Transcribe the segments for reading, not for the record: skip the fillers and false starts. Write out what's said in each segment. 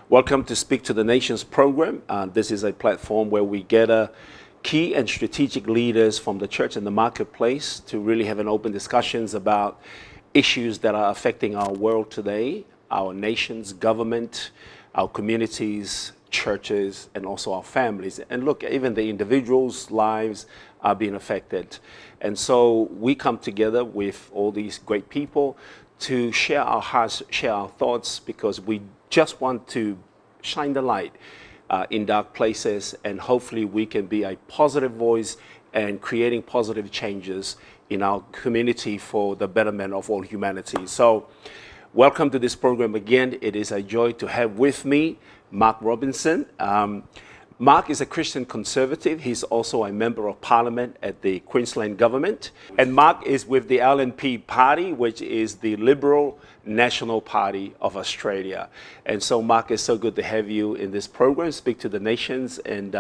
Welcome to Speak to the Nations program. This is a platform where we gather key and strategic leaders from the church and the marketplace to really have an open discussions about issues that are affecting our world today, our nation's government, our communities, churches, and also our families. And look, even the individuals' lives are being affected. And so we come together with all these great people to share our hearts, share our thoughts, because we just want to shine the light in dark places, and hopefully we can be a positive voice and creating positive changes in our community for the betterment of all humanity. So welcome to this program again. It is a joy to have with me Mark Robinson. Mark is a Christian conservative. He's also a member of parliament at the Queensland government. And Mark is with the LNP party, which is the Liberal National Party of Australia. And so Mark, it's so good to have you in this program, Speak to the Nations. And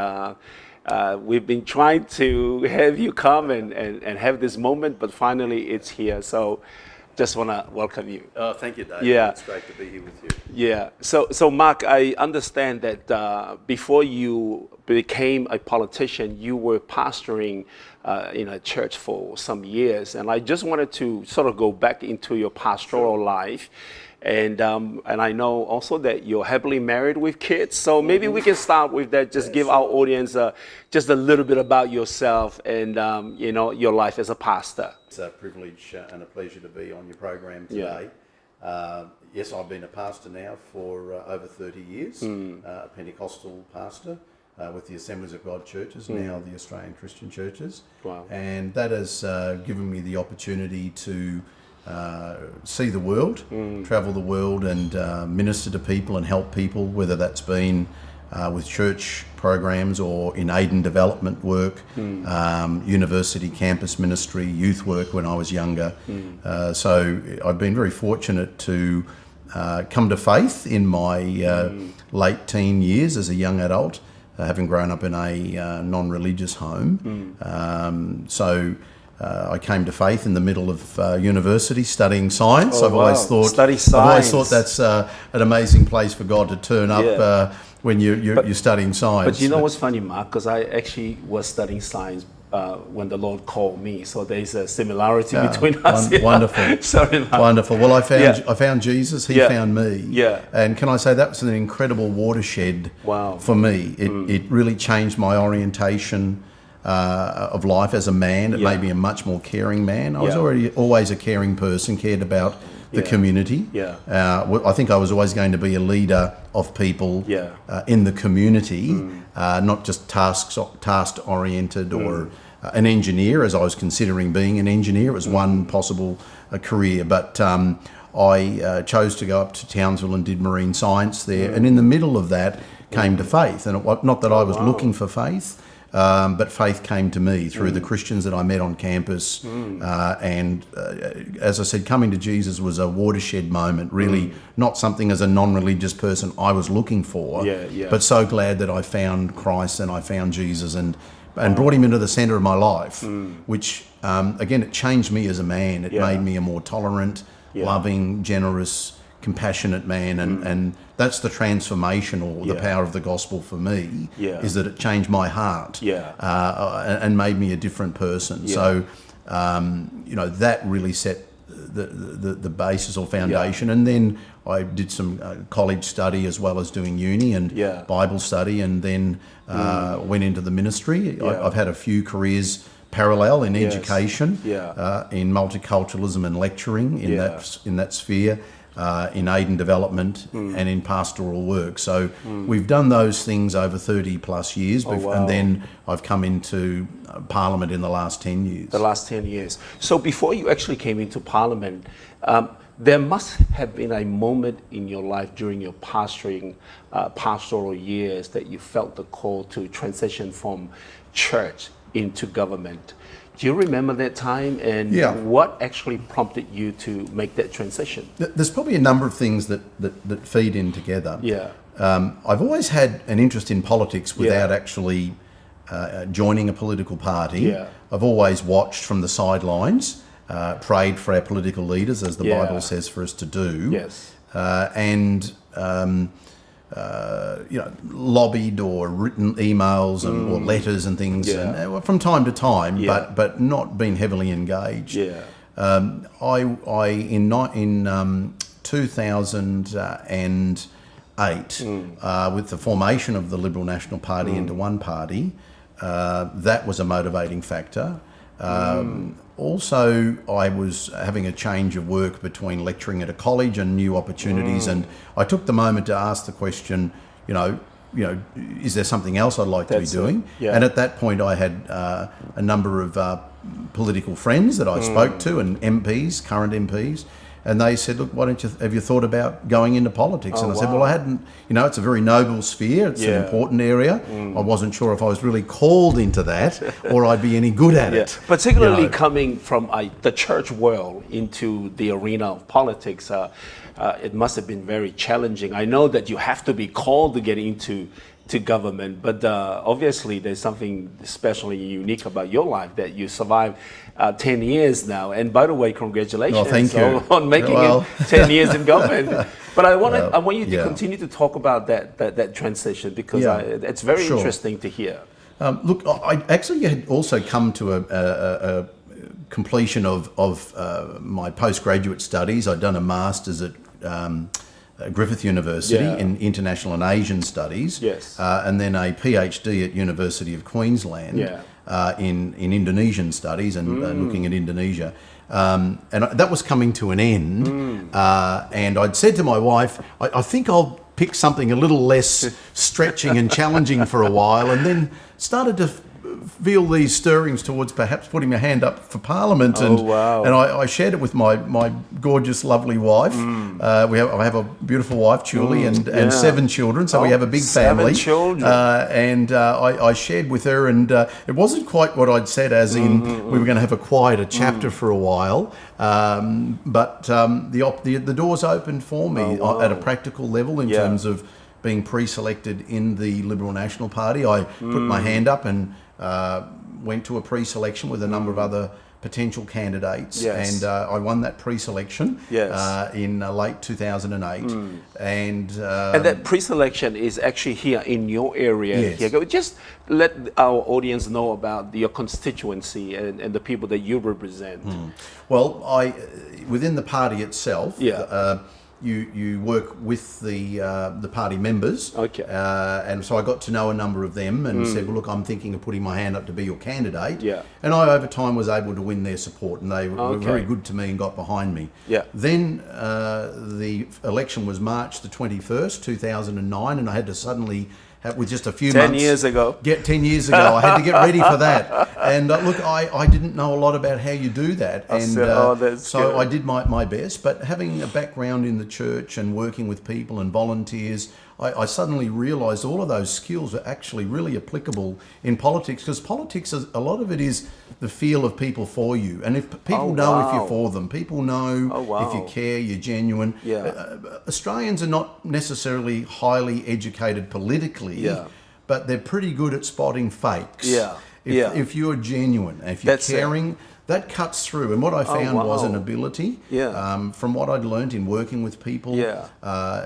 we've been trying to have you come and have this moment, but finally it's here. So just want to welcome you. Thank you, David. Yeah. It's great to be here with you. Yeah. So Mark, I understand that before you became a politician, you were pastoring in a church for some years, and I just wanted to sort of go back into your pastoral life. And I know also that you're happily married with kids, so maybe we can start with that. Just give our audience just a little bit about yourself and your life as a pastor. It's a privilege and a pleasure to be on your program today. Yes, I've been a pastor now for over 30 years, a Pentecostal pastor with the Assemblies of God churches, now the Australian Christian churches. Wow. And that has given me the opportunity to see the world, travel the world and minister to people and help people, whether that's been with church programs or in aid and development work, university campus ministry, youth work when I was younger. So I've been very fortunate to come to faith in my late teen years as a young adult, having grown up in a non-religious home. I came to faith in the middle of university studying science. I've always thought that's an amazing place for God to turn up when you're studying science. But you know what's funny, Mark? Because I actually was studying science when the Lord called me. So there's a similarity between us. Wonderful. Sorry, Mark. Wonderful. Well, I found Jesus. He found me. Yeah. And can I say that was an incredible watershed for me. It really changed my orientation of life as a man. It made me a much more caring man. I was always a caring person, cared about the community. I think I was always going to be a leader of people in the community, not just task oriented or an engineer, as I was considering being an engineer. It was one possible career, but I chose to go up to Townsville and did marine science there. And in the middle of that came to faith, and not that I was looking for faith. But faith came to me through the Christians that I met on campus. And as I said, coming to Jesus was a watershed moment, really not something as a non-religious person I was looking for, but so glad that I found Christ and I found Jesus and brought him into the centre of my life, which, again, it changed me as a man. It made me a more tolerant, loving, generous, compassionate man, and that's the transformation or the power of the gospel for me, is that it changed my heart and made me a different person. So that really set the basis or foundation. And then I did some college study as well as doing uni and Bible study, and then went into the ministry. I've had a few careers parallel in education, in multiculturalism and lecturing in that sphere. In aid and development and in pastoral work. So we've done those things over 30 plus years, and then I've come into Parliament in the last 10 years. The last 10 years. So before you actually came into Parliament, there must have been a moment in your life during your pastoral years that you felt the call to transition from church into government. Do you remember that time, and what actually prompted you to make that transition? There's probably a number of things that feed in together. I've always had an interest in politics without actually joining a political party. I've always watched from the sidelines, prayed for our political leaders, as the Bible says for us to do. lobbied or written emails or letters and things, and from time to time, but not been heavily engaged. Yeah. In 2008, with the formation of the Liberal National Party into one party, that was a motivating factor. Also, I was having a change of work between lecturing at a college and new opportunities, and I took the moment to ask the question, is there something else I'd like to be doing? Yeah. And at that point, I had a number of political friends that I spoke to, and MPs, current MPs, and they said, look, have you thought about going into politics? And I said, well, I hadn't, it's a very noble sphere. It's an important area. I wasn't sure if I was really called into that or I'd be any good at it. Particularly coming from the church world into the arena of politics, it must have been very challenging. I know that you have to be called to get into government, but obviously there's something especially unique about your life that you survived 10 years now. And by the way, congratulations thank you. on making it 10 years in government. But I want you to continue to talk about that transition, because it's very interesting to hear. Look, I actually had also come to a completion of my postgraduate studies. I'd done a master's at Griffith University in International and Asian Studies, and then a PhD at University of Queensland in Indonesian Studies and looking at Indonesia. And that was coming to an end, and I'd said to my wife, I think I'll pick something a little less stretching and challenging for a while, and then started to feel these stirrings towards perhaps putting my hand up for Parliament, and I shared it with my gorgeous, lovely wife. I have a beautiful wife, Julie, and 7 children, so we have a big family. 7 children. And I shared with her, and it wasn't quite what I'd said, as in we were going to have a quieter chapter for a while, but the doors opened for me at a practical level in terms of being pre-selected in the Liberal National Party. I put my hand up and went to a pre-selection with a number of other potential candidates, and I won that pre-selection in late 2008. And that pre-selection is actually here in your area. Here. Just let our audience know about your constituency and the people that you represent. Well, within the party itself, you work with the party members, and so I got to know a number of them and said, well, look, I'm thinking of putting my hand up to be your candidate, and I over time was able to win their support, and they were very good to me and got behind me. Then the election was March the 21st, 2009, and I had to suddenly, with just a few 10 years ago. 10 years ago, I had to get ready for that. And look, I didn't know a lot about how you do that. And so I did my best. But having a background in the church and working with people and volunteers, I suddenly realised all of those skills are actually really applicable in politics, because politics, a lot of it is the feel of people for you. And if people know if you're for them, people know if you care, you're genuine. Australians are not necessarily highly educated politically, but they're pretty good at spotting fakes. If you're genuine, if you're caring, that cuts through. And what I found was an ability, from what I'd learned in working with people,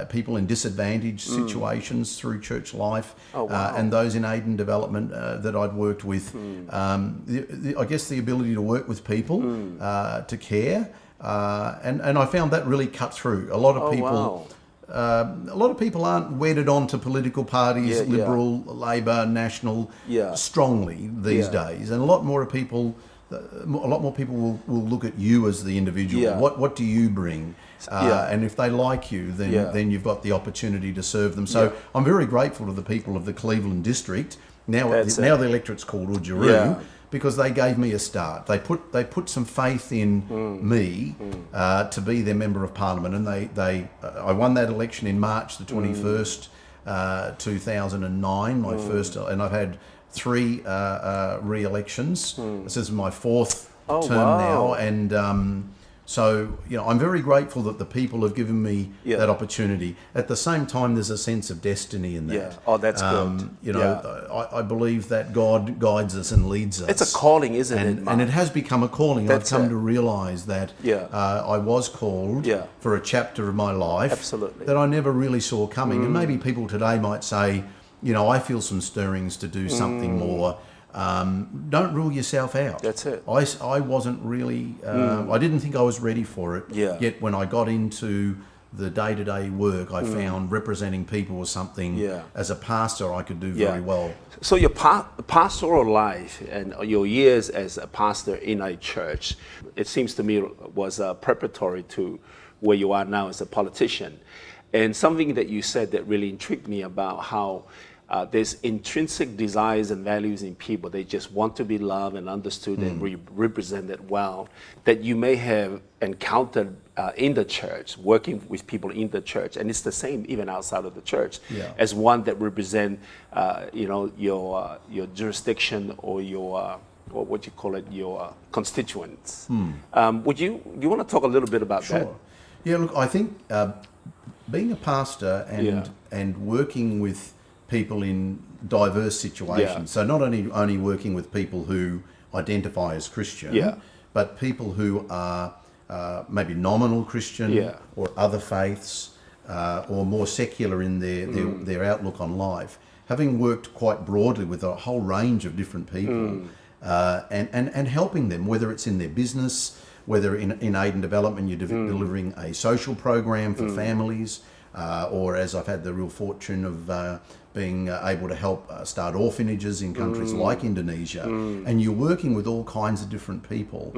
people in disadvantaged situations through church life, and those in aid and development that I'd worked with. I guess the ability to work with people, to care, and I found that really cut through. A lot of people. A lot of people aren't wedded onto political parties, Liberal, Labor, National, strongly these days, and a lot more people will look at you as the individual. What do you bring? And if they like you, then you've got the opportunity to serve them. So I'm very grateful to the people of the Cleveland district. Now the electorate's called Udjuru, because they gave me a start. They put some faith in me to be their member of parliament, and I won that election in March the 21st, 2009. My first, and I've had 3 re-elections. This is my 4th term now, and So, I'm very grateful that the people have given me Yeah. that opportunity. At the same time, there's a sense of destiny in that. Yeah. Oh, that's good. I believe that God guides us and leads us. It's a calling, isn't it, Mark? And it has become a calling. That's I've come it. to realize that Yeah. I was called Yeah. for a chapter of my life Absolutely. that I never really saw coming. And maybe people today might say, I feel some stirrings to do something more. Don't rule yourself out. That's it. I wasn't really, I didn't think I was ready for it. Yeah. Yet when I got into the day-to-day work, I found representing people was something, as a pastor, I could do very well. So your pastoral life and your years as a pastor in a church, it seems to me was preparatory to where you are now as a politician. And something that you said that really intrigued me about how there's intrinsic desires and values in people. They just want to be loved and understood and represented well, that you may have encountered in the church, working with people in the church. And it's the same even outside of the church, as one that represent, your jurisdiction or your, what you call it, your constituents. You want to talk a little bit about that? Yeah, look, I think being a pastor and working with people in diverse situations. So not only working with people who identify as Christian, but people who are maybe nominal Christian or other faiths or more secular in their outlook on life. Having worked quite broadly with a whole range of different people and helping them, whether it's in their business, whether in aid and development you're delivering a social program for families, or as I've had the real fortune of being able to help start orphanages in countries like Indonesia, and you're working with all kinds of different people.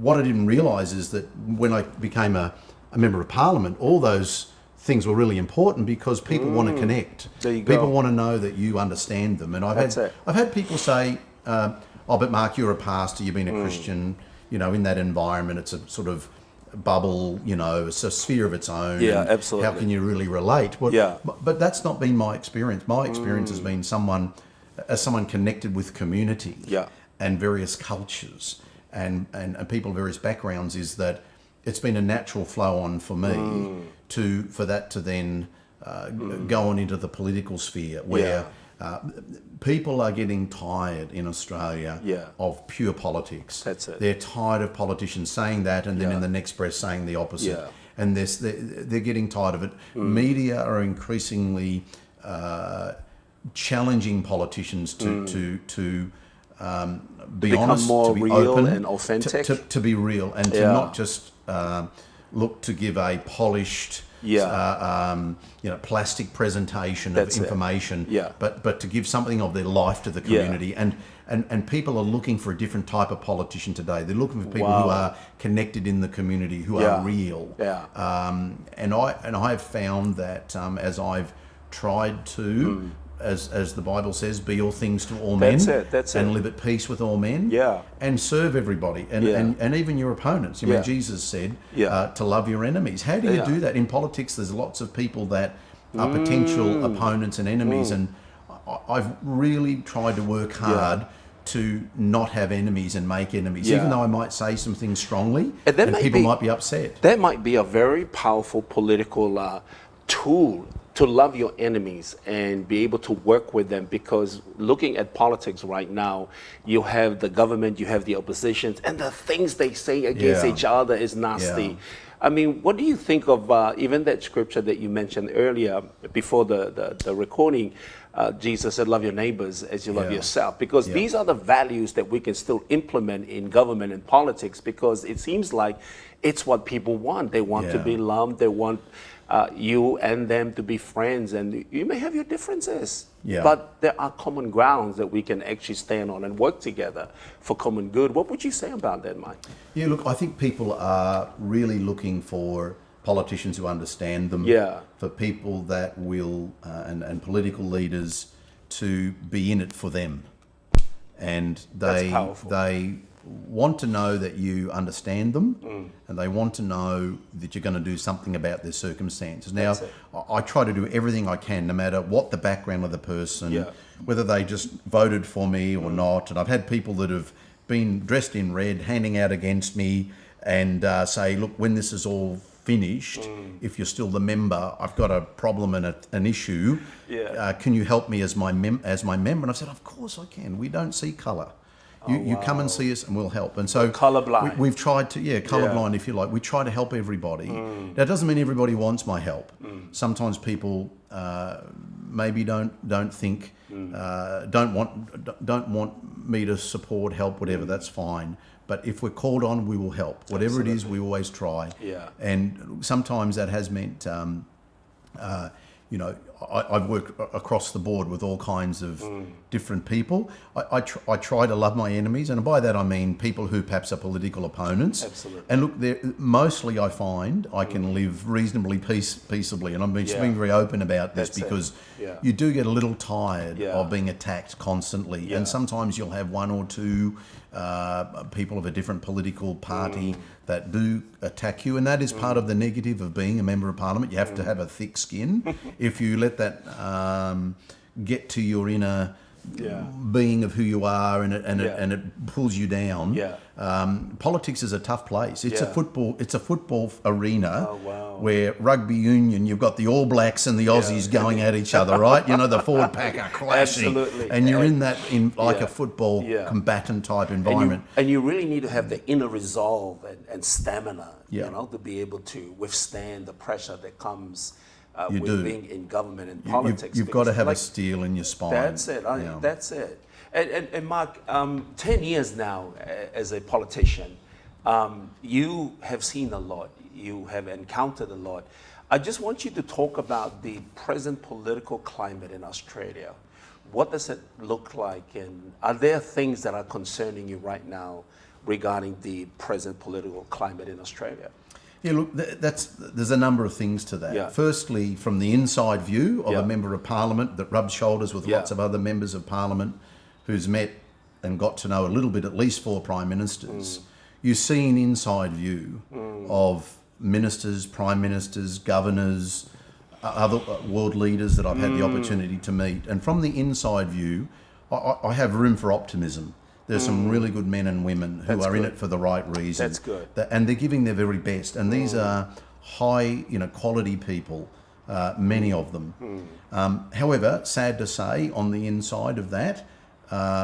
What I didn't realise is that when I became a member of parliament, all those things were really important because people want to connect. There you go. People want to know that you understand them. And I've had people say, oh, but Mark, you're a pastor, you've been a Christian, in that environment, it's a sort of bubble, it's a sphere of its own. Yeah, absolutely. How can you really relate? Well, but that's not been my experience. My experience has been someone connected with community and various cultures and people of various backgrounds, is that it's been a natural flow on for me for that to then go on into the political sphere where people are getting tired in Australia of pure politics. That's it. They're tired of politicians saying that and then in the next breath saying the opposite. Yeah. And they're getting tired of it. Media are increasingly challenging politicians to be honest, more to be real open, and authentic. to be real, and to not just look to give a polished, plastic presentation of information, but to give something of their life to the community. And people are looking for a different type of politician today. They're looking for people who are connected in the community, who are real. And I have found that as I've tried to, as the Bible says, be all things to all men, and live at peace with all men, and serve everybody, and even your opponents. Jesus said to love your enemies. How do you do that? In politics, there's lots of people that are potential opponents and enemies, and I've really tried to work hard to not have enemies and make enemies, even though I might say some things strongly, and people might be upset. That might be a very powerful political tool, to love your enemies and be able to work with them, because looking at politics right now, you have the government, you have the opposition, and the things they say against each other is nasty. I mean, what do you think of even that scripture that you mentioned earlier before the recording? Jesus said, love your neighbors as you love yourself, because these are the values that we can still implement in government and politics, because it seems like it's what people want. They want to be loved. They want you and them to be friends, and you may have your differences, but there are common grounds that we can actually stand on and work together for common good. What would you say about that, Mike? Yeah, look, I think people are really looking for politicians who understand them, for people that will, and political leaders to be in it for them. And they want to know that you understand them, and they want to know that you're going to do something about their circumstances. Now, I try to do everything I can, no matter what the background of the person, whether they just voted for me or not. And I've had people that have been dressed in red, handing out against me, and say, look, when this is all finished, if you're still the member, I've got a problem and an issue. Can you help me as my member? And I've said, of course I can. We don't see colour. You come and see us and we'll help. And so colourblind. We've tried to, colourblind if you like. We try to help everybody. That doesn't mean everybody wants my help. Sometimes people maybe don't think, don't want me to support, help, whatever. That's fine. But if we're called on, we will help. Whatever it is, we always try. And sometimes that has meant, I've worked across the board with all kinds of different people. I try to love my enemies, and by that I mean people who perhaps are political opponents. Absolutely. And look, mostly I find I can live reasonably peaceably, and I'm being very open about this because you do get a little tired of being attacked constantly, and sometimes you'll have one or two people of a different political party that do attack you, and that is part of the negative of being a member of parliament. You have to have a thick skin. If you let that get to your inner being of who you are, and it pulls you down. Politics is a tough place. It's a football arena where rugby union, you've got the All Blacks and the Aussies going at each other, right? You know, the forward pack are clashing. And you're in that a football combatant type environment. And you really need to have the inner resolve and stamina, to be able to withstand the pressure that comes with being in government and politics. You've got to have a steel in your spine. That's it. That's it. And Mark, 10 years now as a politician, you have seen a lot. You have encountered a lot. I just want you to talk about the present political climate in Australia. What does it look like? And are there things that are concerning you right now regarding the present political climate in Australia? Yeah, look, there's a number of things to that. Firstly, from the inside view of a member of parliament that rubs shoulders with lots of other members of parliament who's met and got to know a little bit, at least 4 prime ministers, you see an inside view of ministers, prime ministers, governors, other world leaders that I've had the opportunity to meet. And from the inside view, I have room for optimism. There's some really good men and women who are in it for the right reason. That's good. And they're giving their very best. And these are high, quality people, many of them. However, sad to say, on the inside of that,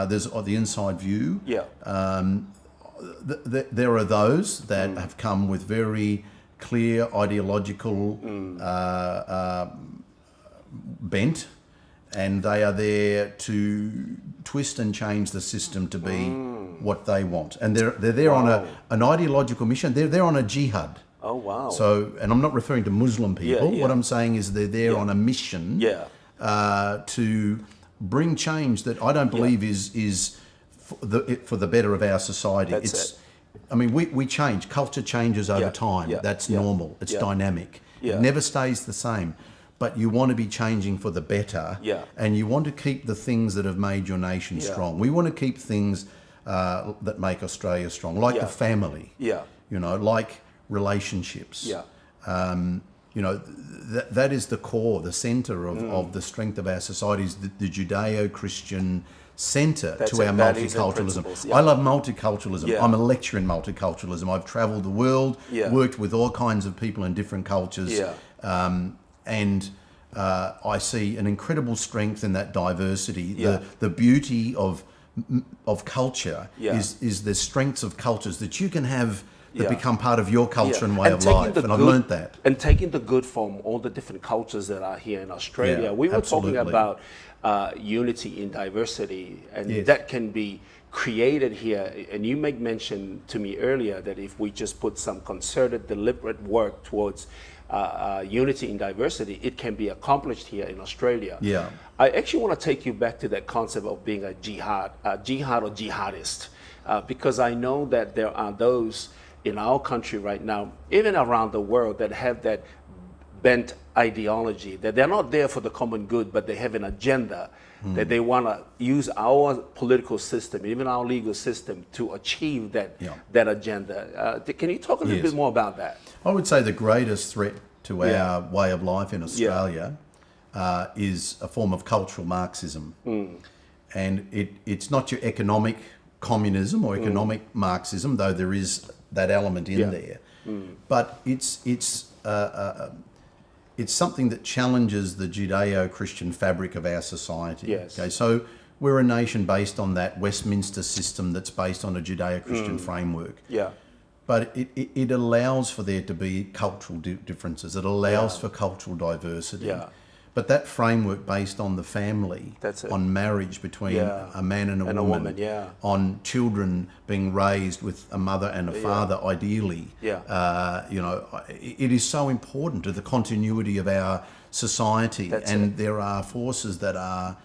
there's the inside view. There are those that have come with very clear ideological bent, and they are there to twist and change the system to be what they want. And they're there on an ideological mission. They're there on a jihad. Oh, wow. So, and I'm not referring to Muslim people. What I'm saying is they're there on a mission to bring change that I don't believe is for the better of our society. I mean, we change. Culture changes over time. That's normal. It's dynamic. It never stays the same. But you want to be changing for the better, and you want to keep the things that have made your nation strong. We want to keep things that make Australia strong, like the family, like relationships. That is the core, the centre of the strength of our societies, the Judeo-Christian centre to our multiculturalism. I love multiculturalism. I'm a lecturer in multiculturalism. I've travelled the world, worked with all kinds of people in different cultures. And I see an incredible strength in that diversity. The beauty of culture is the strengths of cultures that you can have that become part of your culture and way of life. And I've learnt that. And taking the good from all the different cultures that are here in Australia. We were talking about unity in diversity, and that can be created here. And you make mention to me earlier that if we just put some concerted, deliberate work towards unity in diversity, it can be accomplished here in Australia. I actually want to take you back to that concept of being a jihad or jihadist, because I know that there are those in our country right now, even around the world, that have that bent ideology, that they're not there for the common good, but they have an agenda that they want to use our political system, even our legal system, to achieve that agenda. Can you talk a little bit more about that? I would say the greatest threat to our way of life in Australia is a form of cultural Marxism. And it's not your economic communism or economic Marxism, though there is that element in there. But it's something that challenges the Judeo-Christian fabric of our society. Yes. Okay, so we're a nation based on that Westminster system that's based on a Judeo-Christian framework. Yeah. But it allows for there to be cultural differences. It allows for cultural diversity. Yeah. But that framework based on the family, That's it. on marriage between a man and a woman, yeah. on children being raised with a mother and a father, ideally. Yeah. It is so important to the continuity of our society. That's and it. there are forces that are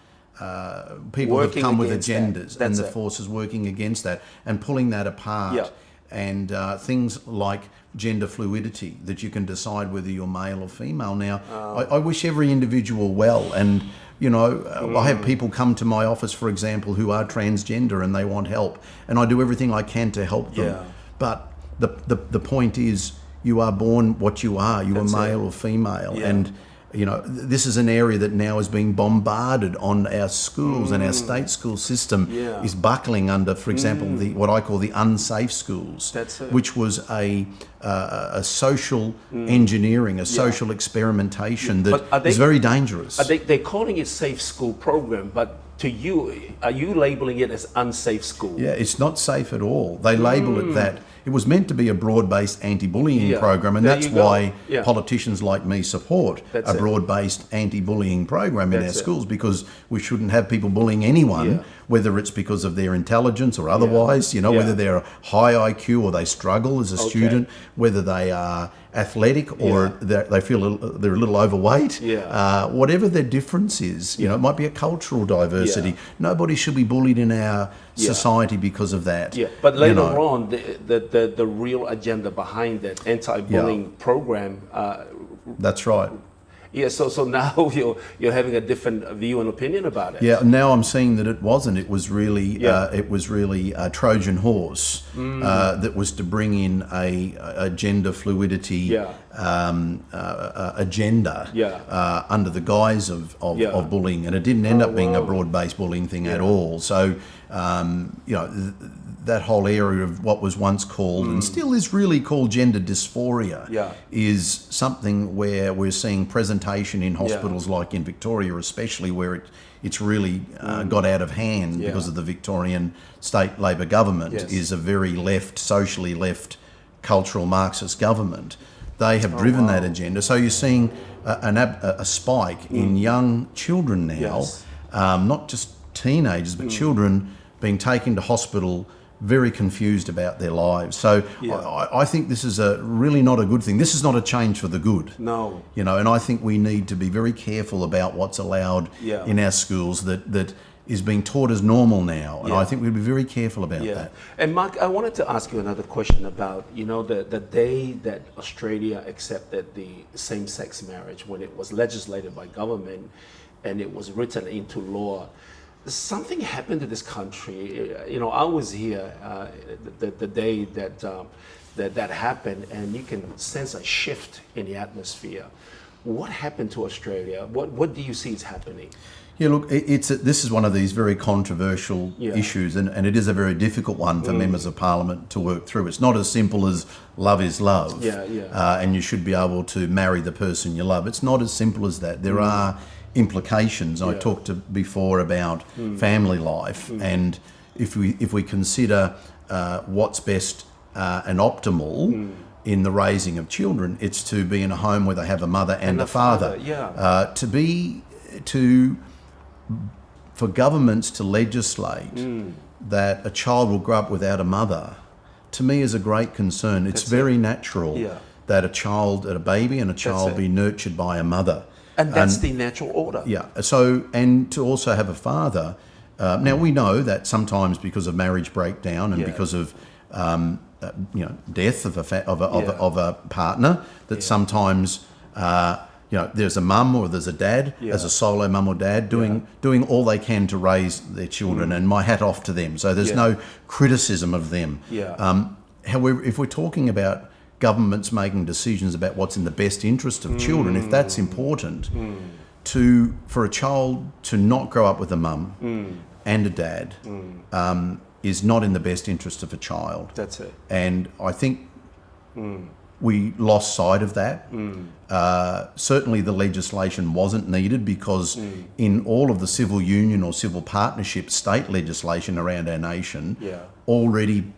people Working have come with against agendas, that. and the That's it. forces working against that and pulling that apart. Yeah. And things like gender fluidity, that you can decide whether you're male or female. Now, I wish every individual well, and I have people come to my office, for example, who are transgender and they want help, and I do everything I can to help them. Yeah. But the point is, you are born what you are. You are male or female, and this is an area that now is being bombarded on our schools, and our state school system is buckling under, for example, what I call the unsafe schools. That's it. Which was a social engineering, a social experimentation that is very dangerous. They're calling it safe school program, but to you, are you labeling it as unsafe school? Yeah, it's not safe at all. They label it that. It was meant to be a broad-based anti-bullying program, and that's why politicians like me support a broad-based anti-bullying program in our schools, because we shouldn't have people bullying anyone, whether it's because of their intelligence or otherwise, whether they're high IQ or they struggle as a student, whether they are athletic or they feel they're a little overweight, whatever their difference is, it might be a cultural diversity. Nobody should be bullied in our society because of that. Yeah, but later on, the real agenda behind that anti-bullying program. That's right. Yeah, so now you're having a different view and opinion about it. Yeah, now I'm seeing that it wasn't. It was really a Trojan horse that was to bring in a gender fluidity agenda under the guise of bullying, and it didn't end up being a broad-based bullying thing at all. So that whole area of what was once called and still is really called gender dysphoria is something where we're seeing presentation in hospitals like in Victoria, especially, where it's really got out of hand because of the Victorian state Labor government is a very left, socially left, cultural Marxist government. They have driven that agenda. So you're seeing a spike in young children now, not just teenagers, but children being taken to hospital very confused about their lives. So I think this is really not a good thing. This is not a change for the good. No. And I think we need to be very careful about what's allowed in our schools that is being taught as normal now. And I think we'd be very careful about that. And Mark, I wanted to ask you another question about, the day that Australia accepted the same-sex marriage, when it was legislated by government and it was written into law. Something happened to this country. I was here the day that happened, and you can sense a shift in the atmosphere. What happened to Australia? What do you see is happening? Yeah, look, this is one of these very controversial issues, and it is a very difficult one for members of parliament to work through. It's not as simple as love is love, and you should be able to marry the person you love. It's not as simple as that. There are implications. I talked before about family life, and if we consider what's best and optimal in the raising of children, it's to be in a home where they have a mother and a father. For governments to legislate that a child will grow up without a mother, to me is a great concern. It's very natural that a baby and a child be nurtured by a mother. And that's the natural order. Yeah. So, and to also have a father. Now we know that sometimes because of marriage breakdown and because of death of a partner, that sometimes there's a mum or there's a dad as a solo mum or dad doing all they can to raise their children, and my hat off to them. So there's no criticism of them. However, if we're talking about governments making decisions about what's in the best interest of children, if that's important, for a child to not grow up with a mum and a dad, is not in the best interest of a child. That's it. And I think we lost sight of that. Certainly the legislation wasn't needed because in all of the civil union or civil partnership state legislation around our nation already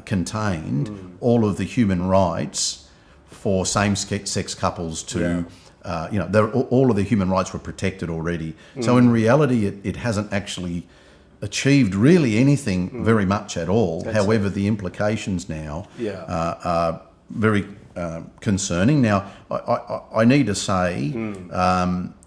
contained all of the human rights for same-sex couples to, all of the human rights were protected already. So in reality, it hasn't actually achieved really anything very much at all. However, the implications now are very concerning. Now, I need to say,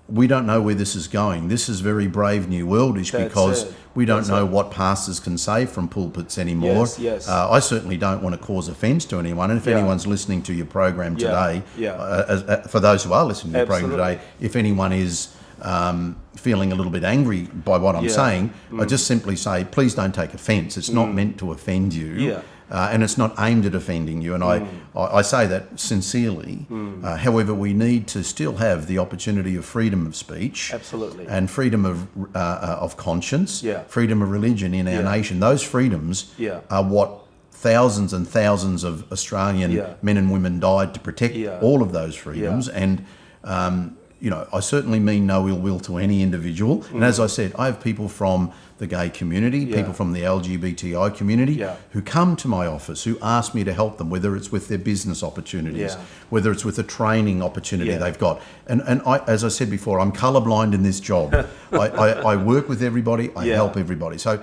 we don't know where this is going. This is very Brave New Worldish because we don't know what pastors can say from pulpits anymore. Yes. I certainly don't want to cause offence to anyone. And if anyone's listening to your program today, for those who are listening to your program today, if anyone is feeling a little bit angry by what I'm saying, I just simply say, please don't take offence. It's not meant to offend you. And it's not aimed at offending you, and I say that sincerely. However, we need to still have the opportunity of freedom of speech, and freedom of conscience, freedom of religion in our nation. Those freedoms are what thousands and thousands of Australian men and women died to protect. All of those freedoms, and I certainly mean no ill will to any individual. And as I said, I have people from the gay community, people from the LGBTI community who come to my office, who ask me to help them, whether it's with their business opportunities, whether it's with a training opportunity they've got. And I, as I said before, I'm colourblind in this job. I work with everybody, I help everybody. So